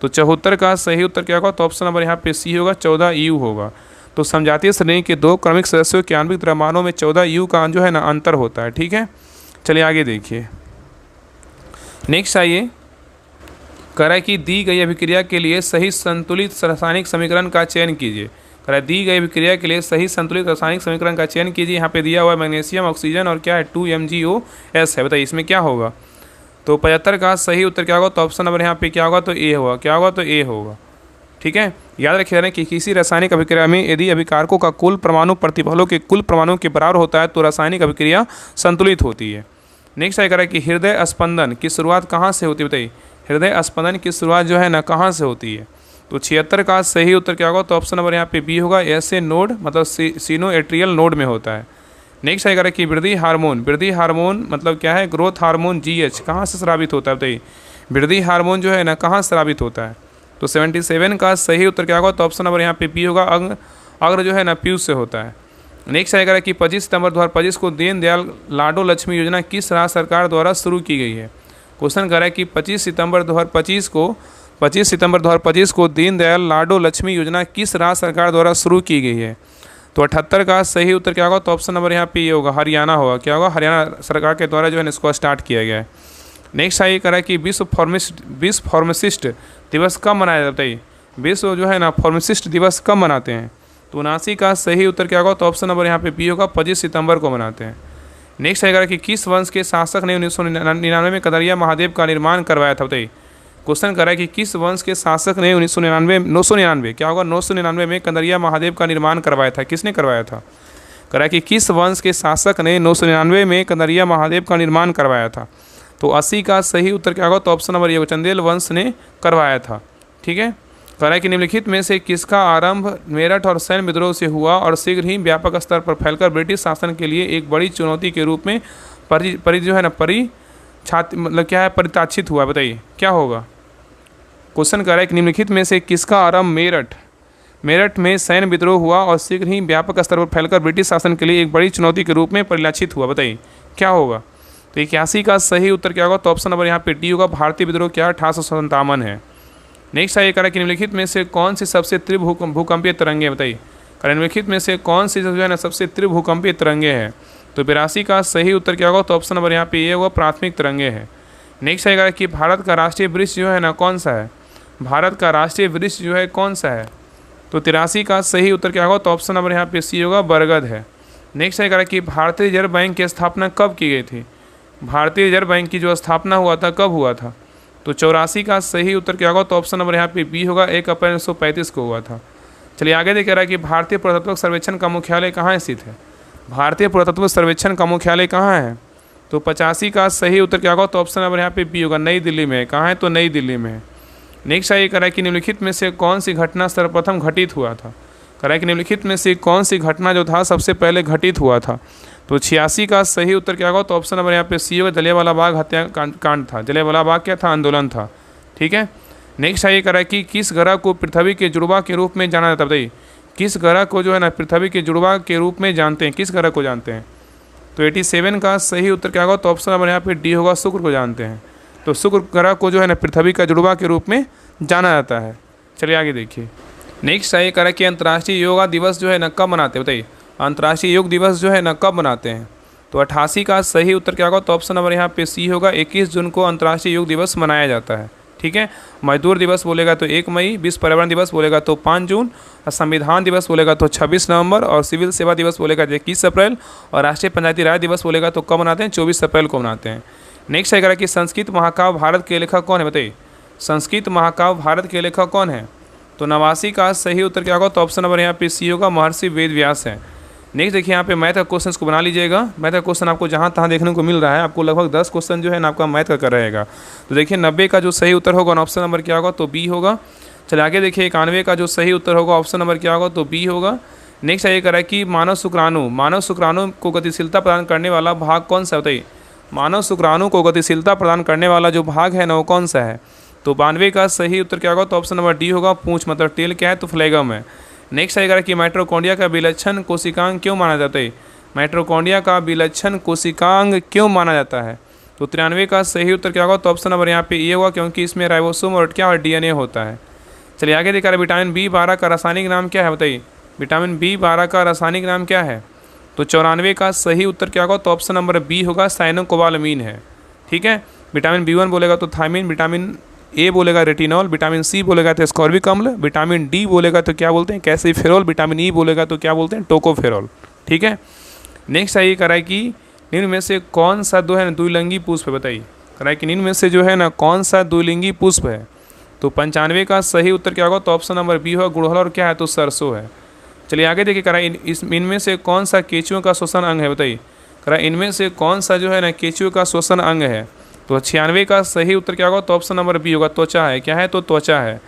तो 74 का सही उत्तर क्या होगा? तो ऑप्शन नंबर यहाँ पे सी होगा, 14 यू होगा। तो समजातीय श्रेणी के 2 क्रमिक सदस्यों के आणविक द्रव्यमानों में 14 यू का जो है ना अंतर होता है। ठीक है, चलिए आगे देखिए। नेक्स्ट आइए, करा कि दी गई अभिक्रिया के लिए सही संतुलित रासायनिक समीकरण का चयन कीजिए। करा दी गई अभिक्रिया के लिए सही संतुलित रासायनिक समीकरण का चयन कीजिए। यहाँ पे दिया हुआ है मैग्नीशियम ऑक्सीजन और क्या है 2MgOS है। बताइए इसमें क्या होगा? तो 75 का सही उत्तर क्या होगा? तो ऑप्शन नंबर यहाँ पे क्या होगा? तो ए होगा। क्या होगा? तो ए होगा। ठीक है, याद रखिए कि किसी रासायनिक अभिक्रिया में यदि अभिकारकों का कुल परमाणु प्रतिफलों के कुल परमाणुओं के बराबर होता है तो रासायनिक अभिक्रिया संतुलित होती है। नेक्स्ट है करा कि हृदय स्पंदन की शुरुआत कहाँ से होती है? बताइए, हृदय स्पंदन की शुरुआत जो है ना कहाँ से होती है? तो 76 का सही उत्तर क्या होगा? तो ऑप्शन नंबर यहाँ पे बी होगा, ऐसे नोड मतलब सिनोएट्रियल नोड में होता है। नेक्स्ट है कि वृद्धि हार्मोन मतलब क्या है? ग्रोथ हार्मोन GH कहाँ से स्रावित होता है? बताइए, वृद्धि हार्मोन जो है ना कहाँ स्रावित होता है? तो 77 का सही उत्तर क्या होगा? तो ऑप्शन नंबर यहाँ पे बी होगा, अग्र जो है ना पीयूष से होता है। नेक्स्ट आएगा कि 25 सितंबर 2025 को दीनदयाल लाडो लक्ष्मी योजना किस राज्य सरकार द्वारा शुरू की गई है? क्वेश्चन कर रहा है कि 25 सितंबर 2025 को दीनदयाल लाडो लक्ष्मी योजना किस राज्य सरकार द्वारा शुरू की गई है? तो 78 का सही उत्तर क्या होगा? तो ऑप्शन नंबर यहाँ पे ये होगा, हरियाणा होगा। क्या होगा? हरियाणा सरकार के द्वारा जो है इसको स्टार्ट किया गया है। नेक्स्ट आइए करा कि विश्व फार्मासिस्ट दिवस कब मनाया जाता है? विश्व जो है ना फार्मासिस्ट दिवस कब मनाते हैं? तो 79 का सही उत्तर क्या होगा? तो ऑप्शन नंबर यहाँ पे बी होगा, 25 सितंबर को मनाते हैं। नेक्स्ट आएगा कि किस वंश के शासक ने 1999 में कदरिया महादेव का निर्माण करवाया था? बताइए। क्वेश्चन कर रहा है कि किस वंश के शासक ने 999 क्या होगा? 999 में कंदरिया महादेव का निर्माण करवाया था? किसने करवाया था? कह रहा है कि किस वंश के शासक ने 999 में कंदरिया महादेव का निर्माण करवाया था? तो 80 का सही उत्तर क्या होगा? तो ऑप्शन नंबर ये, चंदेल वंश ने करवाया था। ठीक है। कह रहा है कि निम्नलिखित में से किसका आरंभ मेरठ और सैन्य विद्रोह से हुआ और शीघ्र ही व्यापक स्तर पर फैलकर ब्रिटिश शासन के लिए एक बड़ी चुनौती के रूप में परिताक्षित हुआ? बताइए क्या होगा? क्वेश्चन कर रहा है कि निम्नलिखित में से किसका आरंभ मेरठ में सैन्य विद्रोह हुआ और शीघ्र ही व्यापक स्तर पर फैलकर ब्रिटिश शासन के लिए एक बड़ी चुनौती के रूप में परिलक्षित हुआ? बताइए क्या होगा? तो 81 का सही उत्तर क्या होगा? तो ऑप्शन नंबर यहाँ पे डी होगा, भारतीय विद्रोह क्या 1857 है। नेक्स्ट आइए करा कि निम्नलिखित में से कौन सी सबसे तीव्र भूकंपीय तरंगे? बताइए। निम्नलिखित में से कौन सी जो है ना सबसे तीव्र भूकंपीय तरंगे हैं? तो 82 का सही उत्तर क्या होगा? तो ऑप्शन नंबर यहाँ पे ये होगा, प्राथमिक तरंगे है। नेक्स्ट आएगा कि भारत का राष्ट्रीय वृक्ष जो है ना कौन सा है? भारत का राष्ट्रीय वृक्ष जो है कौन सा है? तो 83 का सही उत्तर क्या होगा? तो ऑप्शन नंबर यहाँ पे सी होगा, बरगद है। नेक्स्ट आएगा कि भारतीय रिजर्व बैंक की स्थापना कब की गई थी? भारतीय रिजर्व बैंक की जो स्थापना हुआ था कब हुआ था? तो 84 का सही उत्तर क्या होगा? तो ऑप्शन नंबर यहाँ पे बी होगा, 1 अप्रैल 1935 को हुआ था। चलिए आगे देख रहा है कि भारतीय पुरातत्व सर्वेक्षण का मुख्यालय कहाँ स्थित है? भारतीय पुरातत्व सर्वेक्षण का मुख्यालय कहाँ है? तो 85 का सही उत्तर क्या होगा? तो ऑप्शन नंबर यहाँ पे बी होगा, नई दिल्ली में। कहाँ है? तो नई दिल्ली में है। नेक्स्ट आइए करा कि निम्नलिखित में से कौन सी घटना सर्वप्रथम घटित हुआ था? करा कि निम्नलिखित में से कौन सी घटना जो था सबसे पहले घटित हुआ था? तो 86 का सही उत्तर क्या होगा? तो ऑप्शन नंबर यहाँ पे सी होगा, जलियांवाला बाग हत्याकांड था। जलियांवाला बाग क्या था? आंदोलन था। ठीक है। नेक्स्ट आइए करा कि किस ग्रह को पृथ्वी के जुड़वा के रूप में जाना जाता है? बताइए किस ग्रह को जो है ना पृथ्वी के जुड़वा के रूप में जानते हैं? किस ग्रह को जानते हैं? तो 87 का सही उत्तर क्या होगा? तो ऑप्शन नंबर यहाँ पे डी होगा, शुक्र को जानते हैं। तो शुक्र ग्रह को जो है ना पृथ्वी का जुड़वा के रूप में जाना जाता है। चलिए आगे देखिए। नेक्स्ट आइए करा कि अंतर्राष्ट्रीय योगा दिवस जो है ना कब मनाते हैं? बताइए अंतर्राष्ट्रीय योग दिवस जो है ना कब मनाते हैं? तो 88 का सही उत्तर क्या होगा? तो ऑप्शन नंबर यहाँ पे सी होगा, 21 जून को अंतर्राष्ट्रीय योग दिवस मनाया जाता है। ठीक है। मजदूर दिवस बोलेगा तो 1 मई, विश्व पर्यावरण दिवस बोलेगा तो 5 जून, और संविधान दिवस बोलेगा तो 26 नवंबर, और सिविल सेवा दिवस बोलेगा तो 21 अप्रैल, और राष्ट्रीय पंचायती राज दिवस बोलेगा तो कब मनाते हैं? 24 अप्रैल को मनाते हैं। नेक्स्ट आएगा कि संस्कृत महाकाव्य भारत के लेखक कौन है? बताइए संस्कृत महाकाव्य भारत के लेखक कौन है? तो 89 का सही उत्तर क्या होगा? तो ऑप्शन नंबर यहाँ पे सी होगा, महर्षि वेद व्यास है। नेक्स्ट देखिए यहाँ पे मैथ का क्वेश्चन को बना लीजिएगा। मैथ का क्वेश्चन आपको जहाँ तहाँ देखने को मिल रहा है, आपको लगभग 10 क्वेश्चन जो है ना आपका मैथ का रहेगा। तो देखिए 90 का जो सही उत्तर होगा ऑप्शन नंबर क्या होगा? तो बी होगा। चलिए आगे देखिए 91 का जो सही उत्तर होगा ऑप्शन नंबर क्या होगा? तो बी होगा। नेक्स्ट ये करा कि मानव शुक्राणु को गतिशीलता प्रदान करने वाला भाग कौन सा? बताइए मानव शुक्राणु को गतिशीलता प्रदान करने वाला जो भाग है ना वो कौन सा है? तो 92 का सही उत्तर क्या होगा? तो ऑप्शन नंबर डी होगा, पूंछ। मतलब टेल क्या है? तो फ्लैगम है। नेक्स्ट आएगा कि माइटोकॉन्ड्रिया का विलक्षण कोशिकांग क्यों माना जाता है? माइटोकॉन्ड्रिया का विलक्षण कोशिकांग क्यों माना जाता है? तो 93 का सही उत्तर क्या होगा? तो ऑप्शन नंबर यहाँ पे ये होगा, क्योंकि इसमें राइबोसोम और क्या और डीएनए होता है। चलिए आगे देखा, विटामिन B12 का रासायनिक नाम क्या है? बताइए विटामिन B12 का रासायनिक नाम क्या है? तो 94 का सही उत्तर क्या होगा? तो ऑप्शन नंबर बी होगा, साइनोकोबालामीन है। ठीक है। विटामिन B1 बोलेगा तो थायमिन, विटामिन ए बोलेगा रेटिनॉल, विटामिन सी बोलेगा तो स्कॉर्बिक अम्ल, विटामिन डी बोलेगा तो क्या बोलते हैं? कैल्सिफेरॉल, विटामिन ई बोलेगा तो क्या बोलते हैं? टोकोफेरॉल। ठीक है। नेक्स्ट आइए कराए कि निम्न में से कौन सा दो है ना द्विलिंगी पुष्प है? बताइए कराए कि निम्न में से जो है ना कौन सा द्विलिंगी पुष्प है? तो 95 का सही उत्तर क्या होगा? तो ऑप्शन नंबर बी होगा, गुड़हल, और क्या है? तो सरसों है। चलिए आगे देखिए कराए इनमें से कौन सा केंचुओं का श्वसन अंग है? बताइए कराए इनमें से कौन सा जो है ना केंचुओं का श्वसन अंग है? तो 96 का सही उत्तर क्या होगा? तो ऑप्शन नंबर बी होगा, त्वचा है। क्या है? तो त्वचा है।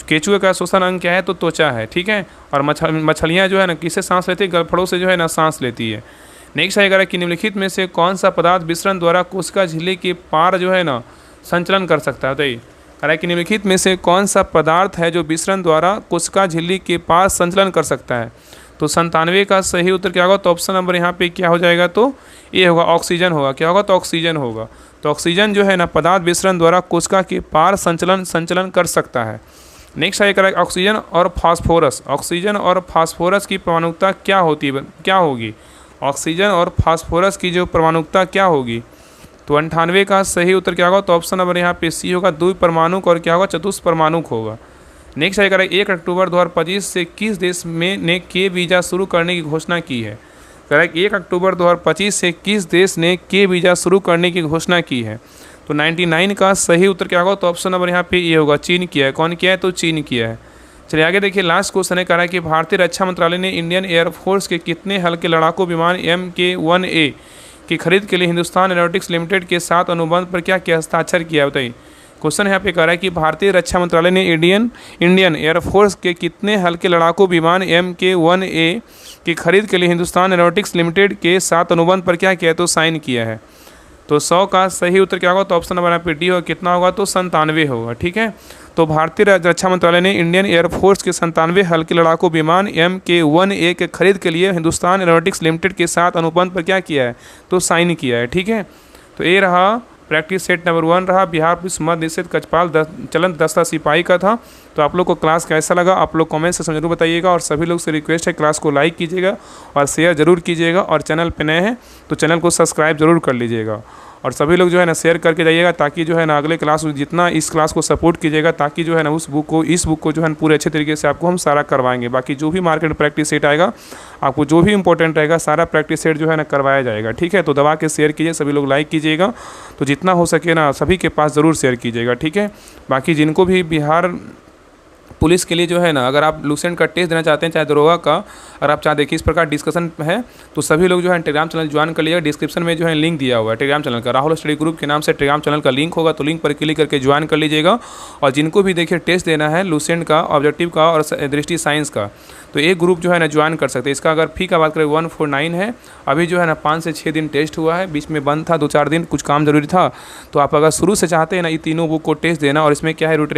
केंचुए का श्वसन अंग क्या है? तो त्वचा है। ठीक है। और मछलियाँ जो है ना किससे सांस लेती है? गलफड़ों से जो है ना सांस लेती है। नेक्स्ट आएगा कि निम्नलिखित में से कौन सा पदार्थ विसरण द्वारा कोशिका झिल्ली के पार जो है ना संचलन कर सकता है। बताइए, कह रहा है कि निम्नलिखित में से कौन सा पदार्थ है जो विसरण द्वारा कोशिका झिल्ली के पास संचलन कर सकता है। तो 97 का सही उत्तर क्या होगा, तो ऑप्शन नंबर यहाँ पे क्या हो जाएगा, तो ये होगा ऑक्सीजन होगा। क्या होगा, तो ऑक्सीजन होगा। तो ऑक्सीजन जो है ना पदार्थ विसरण द्वारा कोशिका के पार संचलन कर सकता है। नेक्स्ट है करेक्ट, ऑक्सीजन और फास्फोरस। ऑक्सीजन और फास्फोरस की परमाणुकता क्या होगी। ऑक्सीजन और फास्फोरस की जो परमाणुकता क्या होगी, तो 98 का सही उत्तर क्या होगा, तो ऑप्शन नंबर यहाँ पे सी होगा, द्विपरमाणुक और क्या होगा, चतुष्परमाणुक होगा। नेक्स्ट है करेक्ट, 1 अक्टूबर 2025 से किस देश में ने के वीज़ा शुरू करने की घोषणा की है। करेक्ट, 1 अक्टूबर 2025 से किस देश ने के वीज़ा शुरू करने की घोषणा की है। तो 99 का सही उत्तर क्या होगा, तो ऑप्शन नंबर यहाँ पे ये होगा, चीन किया है। कौन किया है, तो चीन किया है। चलिए आगे देखिए, लास्ट क्वेश्चन है, कह रहा है कि भारतीय रक्षा मंत्रालय ने इंडियन एयरफोर्स के कितने हल्के लड़ाकू विमान MK-1A की खरीद के लिए हिंदुस्तान एरोनॉटिक्स लिमिटेड के साथ अनुबंध पर क्या हस्ताक्षर किया। बताइए, क्वेश्चन यहाँ पे कह रहा है कि भारतीय रक्षा मंत्रालय ने इंडियन एयरफोर्स के कितने हल्के लड़ाकू विमान MK-1A की खरीद के लिए हिंदुस्तान एरोनॉटिक्स लिमिटेड के साथ अनुबंध पर क्या किया है, तो साइन किया है। तो 100 का सही उत्तर क्या होगा, तो ऑप्शन नंबर यहाँ पे डी होगा। कितना होगा, तो 97 होगा। ठीक है, तो भारतीय रक्षा मंत्रालय ने इंडियन एयरफोर्स के 97 हल्के लड़ाकू विमान MK-1A के खरीद के लिए हिंदुस्तान एरोनॉटिक्स लिमिटेड के साथ अनुबंध पर क्या किया है, तो साइन किया है। ठीक है, तो ये रहा प्रैक्टिस सेट नंबर 1 रहा, बिहार पुलिस मध्य निषेध कचपाल चलन दस्ता सिपाही का था। तो आप लोग को क्लास कैसा लगा, आप लोग कमेंट से जरूर बताइएगा। और सभी लोग से रिक्वेस्ट है, क्लास को लाइक कीजिएगा और शेयर जरूर कीजिएगा। और चैनल पे नए हैं तो चैनल को सब्सक्राइब जरूर कर लीजिएगा। और सभी लोग जो है ना शेयर करके जाइएगा, ताकि जो है ना अगले क्लास, जितना इस क्लास को सपोर्ट कीजिएगा, ताकि जो है ना इस बुक को जो है पूरे अच्छे तरीके से आपको हम सारा करवाएंगे। बाकी जो भी मार्केट प्रैक्टिस सेट आएगा, आपको जो भी इंपॉर्टेंट रहेगा, सारा प्रैक्टिस सेट जो है ना करवाया जाएगा। ठीक है, तो दबा के शेयर कीजिए, सभी लोग लाइक कीजिएगा। तो जितना हो सके ना सभी के पास ज़रूर शेयर कीजिएगा। ठीक है, बाकी जिनको भी बिहार पुलिस के लिए जो है ना, अगर आप लूसेंट का टेस्ट देना चाहते हैं, चाहे दरोगा का, अगर आप चाहे देखिए इस प्रकार डिस्कशन है, तो सभी लोग जो है टेलीग्राम चैनल ज्वाइन कर लीजिएगा। डिस्क्रिप्शन में जो है लिंक दिया हुआ है टेलीग्राम चैनल का, राहुल स्टडी ग्रुप के नाम से टेलीग्राम चैनल का लिंक होगा। तो लिंक पर क्लिक करके ज्वाइन कर लीजिएगा। और जिनको भी देखिए टेस्ट देना है लूसेंट का, ऑब्जेक्टिव का और दृष्टि साइंस का, तो एक ग्रुप जो है ना ज्वाइन कर सकते हैं। इसका अगर फ़ी का बात करें 149 है। अभी जो है ना 5 से 6 दिन टेस्ट हुआ है, बीच में बंद था 2-4 दिन, कुछ काम जरूरी था। तो आप अगर शुरू से चाहते हैं ना ये तीनों बुक को टेस्ट देना, और इसमें क्या है रुट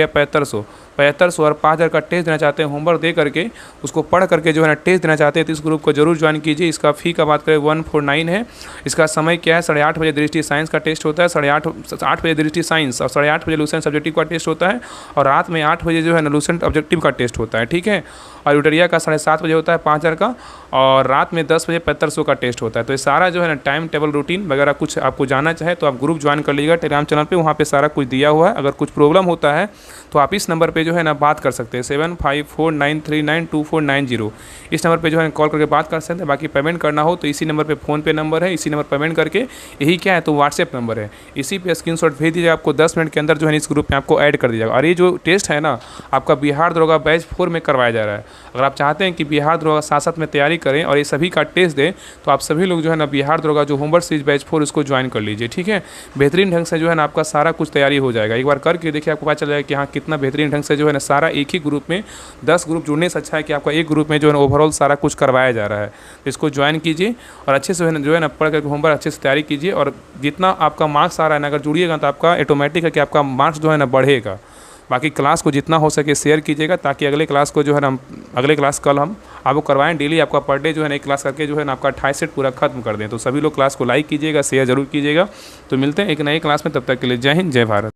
7500 और 5000 का टेस्ट देना चाहते हैं, होमवर्क दे करके उसको पढ़ करके जो है ना टेस्ट देना चाहते हैं, तो इस ग्रुप को जरूर ज्वाइन कीजिए। इसका फ़ी का बात करें 149 है। इसका समय क्या है, 8:30 बजे दृष्टि साइंस का टेस्ट होता है, 8 बजे दृष्टि साइंस, और 8:30 बजे लूसेंट सब्जेक्टिव का टेस्ट होता है, और रात में 8 बजे जो है ना लूसेंट ऑब्जेक्टिव का टेस्ट होता है। ठीक है, और यूटरिया का 7:30 बजे होता है 5000 का, और रात में 10 बजे 7500 का टेस्ट होता है। तो ये सारा जो है ना टाइम टेबल रूटीन वगैरह कुछ आपको जानना चाहे तो आप ग्रुप ज्वाइन कर लीजिएगा टेलीग्राम चैनल पे, वहाँ पे सारा कुछ दिया हुआ है। अगर कुछ प्रॉब्लम होता है तो आप इस नंबर पे जो है ना बात कर सकते हैं, 7549392490। इस नंबर पे जो है कॉल करके बात कर सकते हैं। बाकी पेमेंट करना हो तो इसी नंबर पे फ़ोनपे नंबर है, इसी नंबर पेमेंट करके, यही क्या है तो व्हाट्सएप नंबर है, इसी पे स्क्रीनशॉट भेज दीजिए। आपको 10 मिनट के अंदर जो है इस ग्रुप में आपको ऐड कर दिया जाएगा। और ये जो टेस्ट है ना आपका बिहार दरोगा बैच 4 में करवाया जा रहा है। अगर आप चाहते हैं कि बिहार दरोगा साथ में तैयारी करें और ये सभी का टेस्ट दें, तो आप सभी लोग जो है ना बिहार दरोगा जो होमवर्क सीरीज बैच 4 उसको ज्वाइन कर लीजिए। ठीक है, बेहतरीन ढंग से जो है ना आपका सारा कुछ तैयारी हो जाएगा। एक बार करके देखिए, आपको पता चल जाएगा कि हाँ कितना बेहतरीन ढंग से जो है ना सारा एक ही ग्रुप में, 10 ग्रुप जुड़ने से अच्छा है कि आपका एक ग्रुप में जो है ना ओवरऑल सारा कुछ करवाया जा रहा है। तो इसको ज्वाइन कीजिए और अच्छे से जो है ना पढ़ करके होमवर्क अच्छे से तैयारी कीजिए। और जितना आपका मार्क्स आ रहा है ना, अगर जुड़िएगा तो आपका ऑटोमेटिक है कि आपका मार्क्स जो है ना बढ़ेगा। बाकी क्लास को जितना हो सके शेयर कीजिएगा, ताकि अगले क्लास को जो है ना अगले क्लास कल हम आपको करवाएं। डेली आपका पर डे जो है ना एक क्लास करके जो है ना आपका 28 सेट पूरा खत्म कर दें। तो सभी लोग क्लास को लाइक कीजिएगा, शेयर जरूर कीजिएगा। तो मिलते हैं एक नई क्लास में, तब तक के लिए जय हिंद, जय भारत।